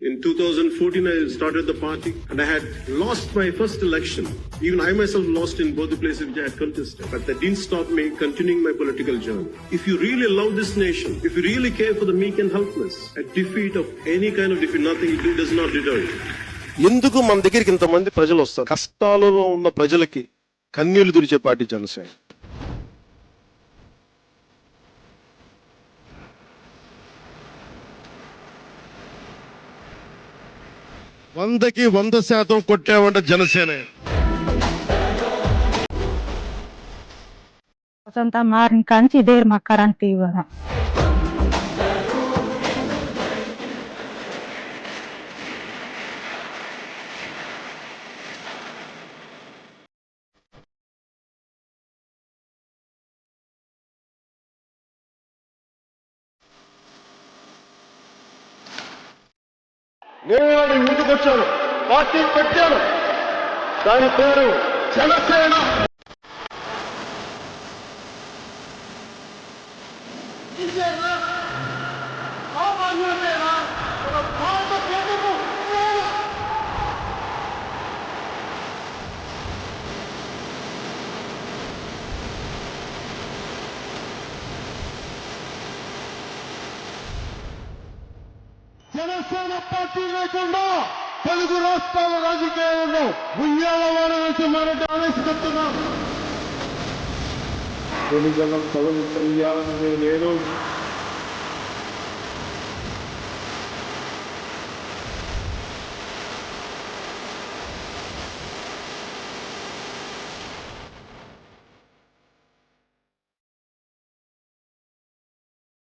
In 2014, I started the party and I had lost my first election. Even I myself lost in both the places which I had contested. But that didn't stop me continuing my political journey. If you really love this nation, if you really care for the meek and helpless, a defeat of any kind of defeat, nothing you do does not deter you. ఎందుకు మన దగ్గరికి ఇంతమంది ప్రజలు వస్తారు? కష్టాలలో ఉన్న ప్రజలకి కన్నీళ్లు తుడిచే పార్టీ జనసేన. 100కి 100% కొట్టామంటే జనసేనే. వసంత మారిన కాంచి ఇదే మా కరెంట్ ఇవ్వడం. నేను ముందుకు వచ్చాను, పార్టీ పెట్టాను, దాని పేరు జనసేన. జనసేన పార్టీ లేకుండా తెలుగు రాష్ట్రాల రాజకీయాల్లో ఉయ్యాల వాడవేసి మరొకటి ఆవేశపెడుతున్నాం. ఎన్నికలను పదవి ఇయ్యాలని లేదు.